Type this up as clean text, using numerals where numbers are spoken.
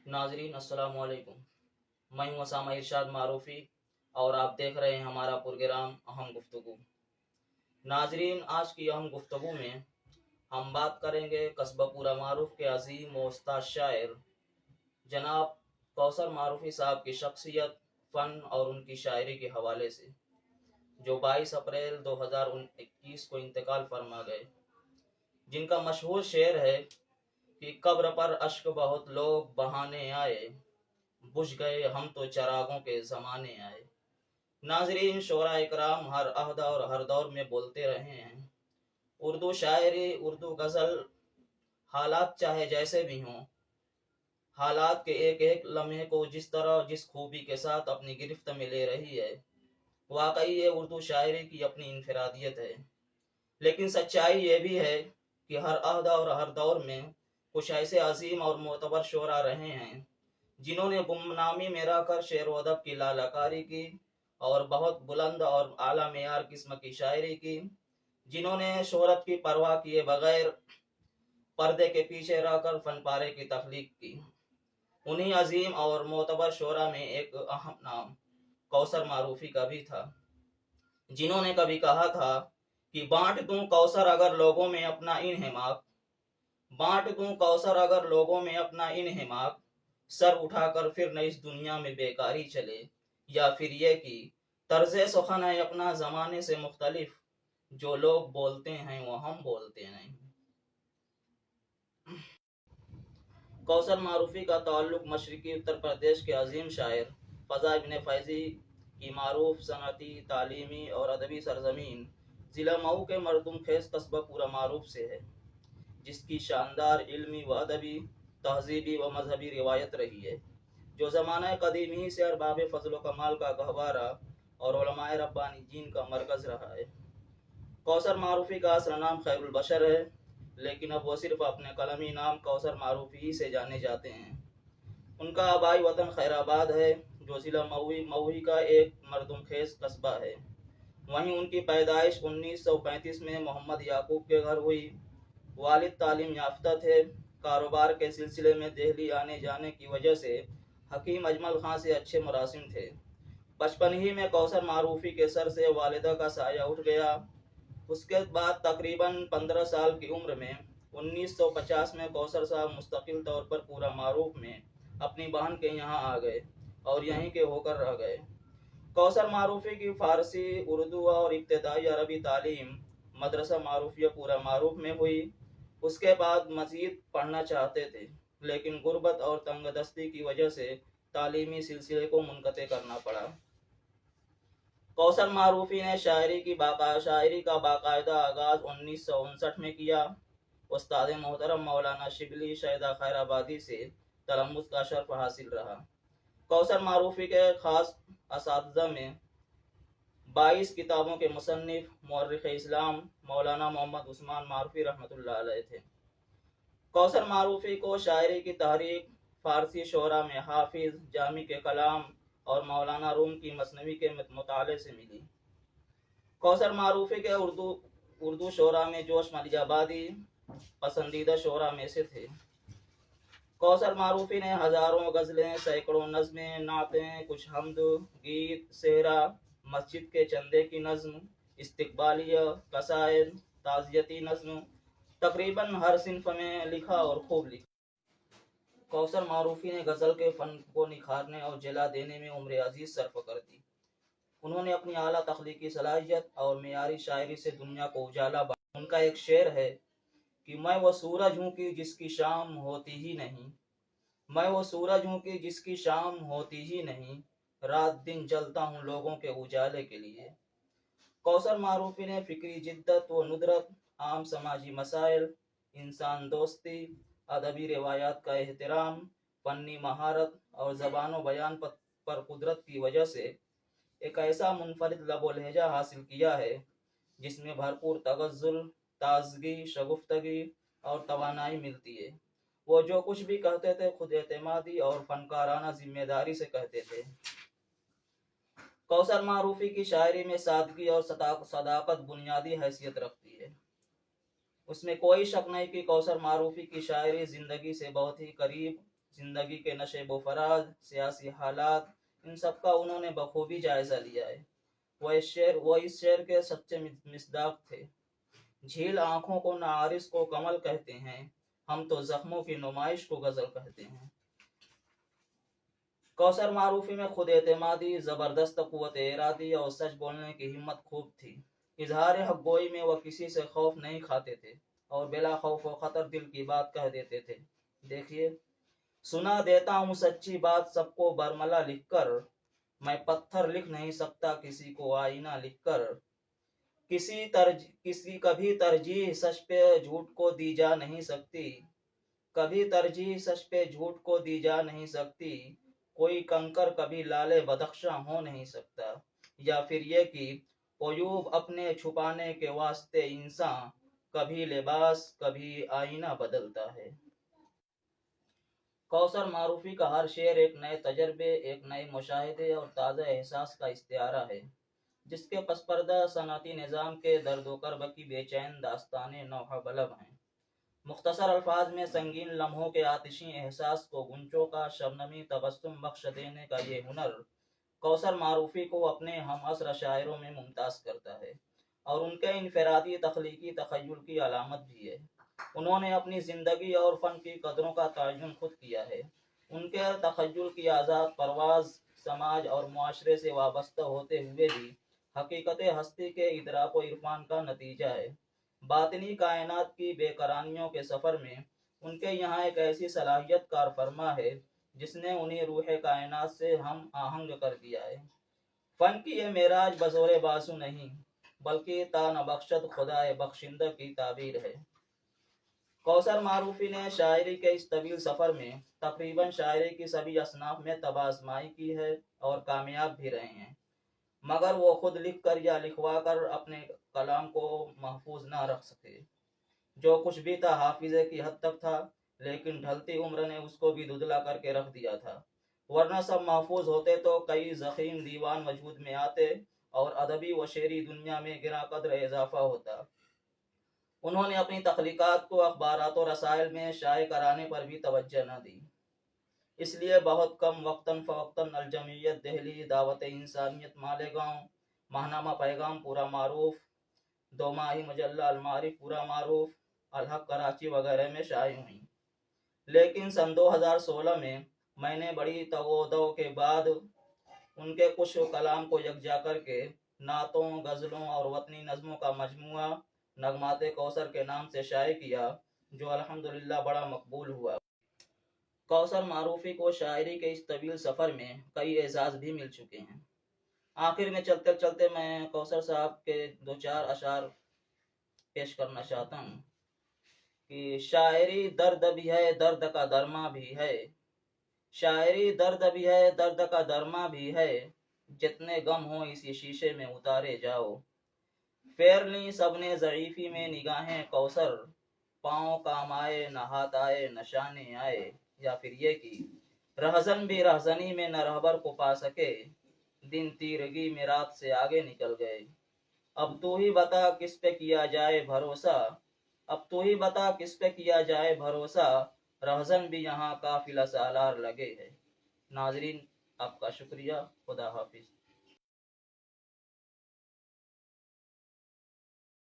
नाजरीन अस्सलाम वालेकुम। मैं हूं असामा इरशाद मारूफी और आप देख रहे हैं हमारा प्रोग्राम अहम गुफ्तगू। नाजरीन, आज की अहम गुफ्तगू में हम बात करेंगे कस्बा पूरा मारूफ के अजीम व उस्ताद शायर जनाब कौसर मारूफी साहब की शख्सियत, फ़न और उनकी शायरी के हवाले से, जो 22 अप्रैल 2021 को इंतकाल फरमा गए, जिनका मशहूर शेर है कि कब्र पर अश्क बहुत लोग बहाने आए, बुझ गए हम तो चरागों के ज़माने आए। नाजरीन, शोरा इकराम हर अहदा और हर दौर में बोलते रहे हैं, उर्दू शायरी, उर्दू गज़ल, हालात चाहे जैसे भी हों, हालात के एक एक लम्हे को जिस तरह जिस खूबी के साथ अपनी गिरफ्त में ले रही है, वाकई ये उर्दू शायरी की अपनी इनफरादियत है। लेकिन सच्चाई ये भी है कि हर अहदा और हर दौर में कुछ ऐसे अजीम और मोतबर शोरा रहे हैं जिन्होंने गुमनामी में रहकर शेर व अदब की लालाकारी की और बहुत बुलंद और आला मेयार किस्म की शायरी की, जिन्होंने शोहरत की परवाह किए बगैर पर्दे के पीछे रहकर फन पारे की तख्लीक की। उन्हीं अजीम और मोतबर शोरा में एक अहम नाम कौसर मारूफी का भी था, जिन्होंने कभी कहा था कि बांट दूं कौसर अगर लोगों में अपना इन्हेमाक, बांट दूं कौसर अगर लोगों में अपना इन्हेमाक, सर उठाकर फिर न इस दुनिया में बेकारी चले, या फिर ये कि तर्ज़े सुखन है अपना ज़माने से मुख्तलिफ, जो लोग बोलते हैं वो हम बोलते नहीं। कौसर मारूफी का ताल्लुक मशरकी उत्तर प्रदेश के अजीम शायर फ़ज़ा इब्न फैज़ी की मारूफ सनती, तालीमी और अदबी सरजमीन ज़िला मऊ के मरदुम खेज कस्बा पूरा मारूफ से है, जिसकी शानदार इल्मी व अदबी, तहजीबी व मजहबी रिवायत रही है, जो ज़माना कदीमी से अरबाब फजल कमाल का गहवारा और उलमाए रब्बानीजीन का मरकज़ रहा है। कौसर मारूफी का असल नाम खैरुल बशर है, लेकिन अब वो सिर्फ अपने कलमी नाम कौसर मारूफी ही से जाने जाते हैं। उनका आबाई वतन खैराबाद है, जो ज़िला मऊही का एक मरदुम खेज कस्बा है। वहीं उनकी पैदाइश 1935 में मोहम्मद याकूब के घर हुई। वालिद तालीम याफ्ता थे। कारोबार के सिलसिले में दिल्ली आने जाने की वजह से हकीम अजमल खां से अच्छे मुरासिम थे। बचपन ही में कौसर मारूफी के सर से वालिदा का साया उठ गया। उसके बाद तकरीबन 15 साल की उम्र में 1950 में कौसर साहब मुस्तकिल तौर पर पूरा मारूफ में अपनी बहन के यहाँ आ गए और यहीं के होकर रह गए। कौसर मारूफी की फ़ारसी, उर्दू और इब्तदाई अरबी तालीम मदरसा मारूफिया पूरा मारूफ में हुई। उसके बाद मज़ीद पढ़ना चाहते थे, लेकिन गुर्बत और तंगदस्ती की वजह से तालीमी सिलसिले को मुनक़ते करना पड़ा। कौसर मारूफी ने शायरी का बाकायदा आगाज़ 1959 में किया। उस्ताद मोहतरम मौलाना शिबली शैदा खैराबादी से तलम्मुस का शर्फ हासिल रहा। कौसर मारूफी के ख़ास असातिज़ा में 22 किताबों के मुसन्निफ मुअर्रिख़ इस्लाम मौलाना मोहम्मद उस्मान मारूफी रहमतुल्लाह अलैह थे। कौसर मारूफी को शायरी की तहरीक फ़ारसी शोरा में हाफिज़, जामी के कलाम और मौलाना रूम की मसनवी के मुताले से मिली। कौसर मारूफी के उर्दू शोरा में जोश मलियाबादी पसंदीदा शोरा में से थे। कौसर मारूफी ने हज़ारों गज़लें, सैकड़ों नज़में, नातें, कुछ हम्द, गीत, सेहरा, मस्जिद के चंदे की नज़्म, इस्तिक़बालिया, कसाइद, ताज़ियती नज़्म, तकरीबन हर सिन्फ में लिखा और खूब लिखा। कौसर मारूफी ने गज़ल के फ़न को निखारने और जला देने में उम्र अजीज़ सर्फ कर दी। उन्होंने अपनी आला तख्लीकी सलाहियत और मेयारी शायरी से दुनिया को उजाला बना। उनका एक शेर है कि मैं वो सूरज हूँ कि जिसकी शाम होती ही नहीं, मैं वो सूरज हूँ कि जिसकी शाम होती ही नहीं, रात दिन जलता हूँ लोगों के उजाले के लिए। कौसर मारूफी ने फ़िक्री जिद्दत व नुदरत, आम समाजी मसाइल, इंसान दोस्ती, अदबी रिवायात का एहतराम, फ़न्नी महारत और ज़बान बयान पर कुदरत की वजह से एक ऐसा मुनफरिद लबो लहजा हासिल किया है जिसमें भरपूर तगज़्ज़ुल, ताज़गी, शगुफ्तगी और तवानाई मिलती है। वो जो कुछ भी कहते थे खुद एतमादी और फनकाराना जिम्मेदारी से कहते थे। कौसर मारूफी की शायरी में सादगी और सदाकत बुनियादी हैसियत रखती है। उसमें कोई शक नहीं कि कौसर मारूफी की शायरी ज़िंदगी से बहुत ही करीब زندگی کے نشیب و فراز، سیاسی حالات، ان سب کا انہوں نے بخوبی جائزہ لیا ہے۔ وہ اس شعر کے سچے مصداق تھے۔ جھیل آنکھوں کو نہ عارض کو کمل کہتے ہیں، ہم تو زخموں کی نمائش کو غزل کہتے ہیں۔ کوثر معروفی میں خود اعتمادی، زبردست قوت ارادی اور سچ بولنے کی ہمت خوب تھی۔ اظہار حق گوئی میں وہ کسی سے خوف نہیں کھاتے تھے اور بلا خوف و خطر دل کی بات کہہ دیتے تھے۔ دیکھیے، سنا دیتا ہوں سچی بات سب کو برملا لکھ کر، میں پتھر لکھ نہیں سکتا کسی کو آئینہ لکھ کر، کبھی ترجیح سچ پہ جھوٹ کو دی جا نہیں سکتی، کبھی ترجیح سچ پہ جھوٹ کو دی جا نہیں سکتی، کوئی کنکر کبھی لالے بدخشاں ہو نہیں سکتا، یا پھر یہ کہ عیوب اپنے چھپانے کے واسطے انسان کبھی لباس کبھی آئینہ بدلتا ہے۔ کوثر معروفی کا ہر شعر ایک نئے تجربے، ایک نئے مشاہدے اور تازہ احساس کا استعارہ ہے، جس کے پس پردہ صنعتی نظام کے درد و کرب کی بے چین داستانیں نوحہ بلب ہیں۔ مختصر الفاظ میں سنگین لمحوں کے آتشی احساس کو گنچوں کا شبنمی تبسم بخش دینے کا یہ ہنر کوثر معروفی کو اپنے ہم عصر شاعروں میں ممتاز کرتا ہے اور ان کے انفرادی تخلیقی تخیل کی علامت بھی ہے۔ انہوں نے اپنی زندگی اور فن کی قدروں کا تعین خود کیا ہے۔ ان کے تخیل کی آزاد پرواز سماج اور معاشرے سے وابستہ ہوتے ہوئے بھی حقیقت ہستی کے ادراک و عرفان کا نتیجہ ہے۔ باطنی کائنات کی بے قرانیوں کے سفر میں ان کے یہاں ایک ایسی صلاحیت کار فرما ہے جس نے انہیں روح کائنات سے ہم آہنگ کر دیا ہے۔ فن کی یہ معراج بزور بازو نہیں بلکہ تا نبخشد خدائے بخشندہ کی تعبیر ہے۔ کوثر معروفی نے شاعری کے اس طویل سفر میں تقریباً شاعری کی سبھی اصناف میں طب آزمائی کی ہے اور کامیاب بھی رہے ہیں، مگر وہ خود لکھ کر یا لکھوا کر اپنے کلام کو محفوظ نہ رکھ سکے۔ جو کچھ بھی تھا حافظے کی حد تک تھا، لیکن ڈھلتی عمر نے اس کو بھی دھدلا کر کے رکھ دیا تھا، ورنہ سب محفوظ ہوتے تو کئی ضخیم دیوان وجود میں آتے اور ادبی و شعری دنیا میں گراں قدر اضافہ ہوتا۔ انہوں نے اپنی تخلیقات کو اخبارات و رسائل میں شائع کرانے پر بھی توجہ نہ دی، اس لیے بہت کم وقتاً فوقتاً الجمعیت دہلی، دعوت انسانیت مالیگاؤں، ماہنامہ پیغام پورا معروف، دو ماہی مجلہ المعارف پورا معروف، الحق کراچی وغیرہ میں شائع ہوئیں۔ لیکن سن 2016 میں نے بڑی تگودو کے بعد ان کے کچھ کلام کو یکجا کر کے نعتوں، غزلوں اور وطنی نظموں کا مجموعہ نغمات کوثر کے نام سے شائع کیا، جو الحمدللہ بڑا مقبول ہوا۔ کوثر معروفی کو شاعری کے اس طویل سفر میں کئی اعزاز بھی مل چکے ہیں۔ آخر میں چلتے چلتے میں کوثر صاحب کے دو چار اشعار پیش کرنا چاہتا ہوں کہ شاعری درد بھی ہے، درد کا درما بھی ہے، شاعری درد بھی ہے، درد کا درما بھی ہے، جتنے غم ہوں اسی شیشے میں اتارے جاؤ، پھیر لیں سب نے ضعیفی میں نگاہیں کوثر، پاؤں کام آئے نہ ہاتھ آئے نہ شانے آئے، یا پھر یہ کہ رہزن بھی رہزنی میں نہ رہبر کو پا سکے، دن تیرگی میں رات سے آگے نکل گئے، اب تو ہی بتا کس پہ کیا جائے بھروسہ، اب تو ہی بتا کس پہ کیا جائے بھروسہ، رہزن بھی یہاں قافلہ سالار لگے ہے۔ ناظرین، آپ کا شکریہ، خدا حافظ۔